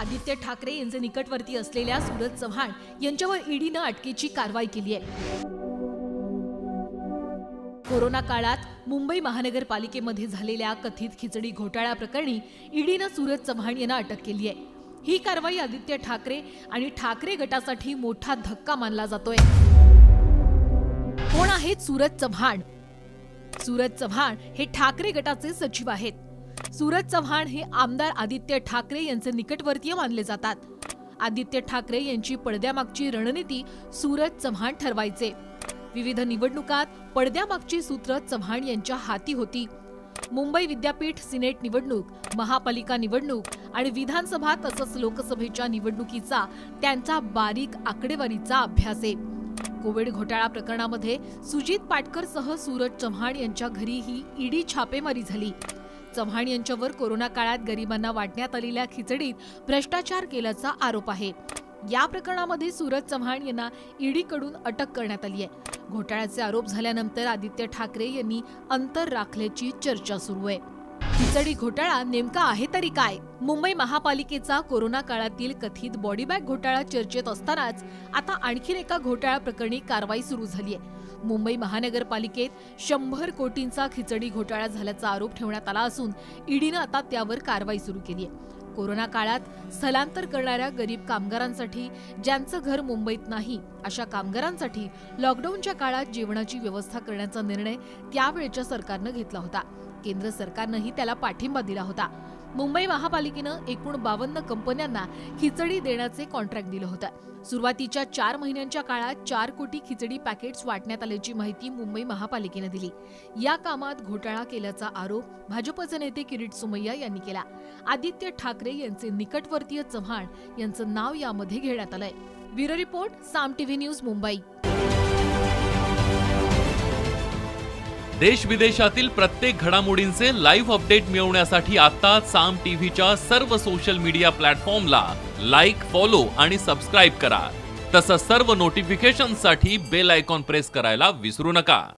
आदित्य ठाकरे यांचे निकटवर्ती असलेल्या सूरज चव्हाण यांच्यावर ईडीनं अटकेची कारवाई केली आहे। कोरोना काळात मुंबई महानगरपालिकेमध्ये झालेल्या कथित खिचडी घोटाळ्याप्रकरणी ईडीनं सूरज चव्हाण यांना अटक केली आहे। ही कारवाई आदित्य ठाकरे आणि ठाकरे गटासाठी मोठा धक्का मानला जातोय। कोण आहेत सूरज चव्हाण? सूरज चव्हाण हे ठाकरे गटाचे सचिव आहेत। सूरज चव्हाण हे आमदार आदित्य ठाकरे यांचे निकटवर्तीय मानले जातात। आदित्य ठाकरे यांची पडद्यामागची रणनीती सूरज चव्हाण ठरवायचे। विविध निवडणुकात पडद्यामागची सूत्र चव्हाण यांच्या हाती होती। मुंबई विद्यापीठ सिनेट निवडणूक, महापालिका निवडणूक आणि विधानसभा तसंच लोकसभेच्या निवडणुकीचा त्यांचा बारीक आकडेवारीचा अभ्यास आहे। कोविड घोटाळा प्रकरणामध्ये सुजित पाटकरसह सूरज चव्हाण यांच्या घरीही ईडी छापेमारी झाली। चव्हाण यांच्यावर कोरोना काळात गरिबांना वाटण्यात आलेल्या खिचडीत भ्रष्टाचार केल्याचा आरोप आहे। या प्रकरणामध्ये सूरज चव्हाण यांना ईडीकडून अटक करण्यात आली आहे। घोटाळ्याचे आरोप झाल्यानंतर आदित्य ठाकरे यांनी अंतर राखल्याची चर्चा सुरू आहे। खिचडी घोटाळा नेमका आहे तरी काय? मुंबई महापालिकेचा कोरोना काळातील कथित बॉडी बॅग घोटाळा चर्चेत असतानाच आता आणखीन एका घोटाळा प्रकरणी कारवाई सुरू झाली आहे। मुंबई महानगरपालिकेत 100 कोटींचा खिचडी घोटाळा झाल्याचा आरोप ठेवण्यात आला असून ईडीनं आता त्यावर कारवाई सुरू केली आहे। कोरोना काळात स्थलांतर करणाऱ्या गरीब कामगारांसाठी, ज्यांचं घर मुंबईत नाही अशा कामगारांसाठी लॉकडाऊनच्या काळात जेवणाची व्यवस्था करण्याचा निर्णय त्यावेळच्या सरकारनं घेतला होता। केंद्र सरकारनंही त्याला पाठिंबा दिला होता। मुंबई महापालिकेनं एकूण 52 कंपन्यांना खिचडी देण्याचे कॉन्ट्रॅक्ट दिलं होतं। सुरुवातीच्या 4 महिन्यांच्या काळात 4 कोटी खिचडी पॅकेट्स वाटण्यात आल्याची माहिती मुंबई महापालिकेनं दिली। या कामात घोटाळा केल्याचा आरोप भाजपचे नेते किरीट सोमय्या यांनी केला। आदित्य ठाकरे यांचे निकटवर्तीय चव्हाण यांचं नाव यामध्ये घेण्यात आलंय। ब्युरो रिपोर्ट, साम टीव्ही न्यूज, मुंबई। देश विदेशातील प्रत्येक घडामोडींचे लाईव्ह अपडेट मिळवण्यासाठी आता साम टीव्हीच्या सर्व सोशल मीडिया प्लॅटफॉर्मला लाईक, फॉलो आणि सबस्क्राईब करा। तसंच सर्व नोटिफिकेशनसाठी बेल आयकॉन प्रेस करायला विसरू नका।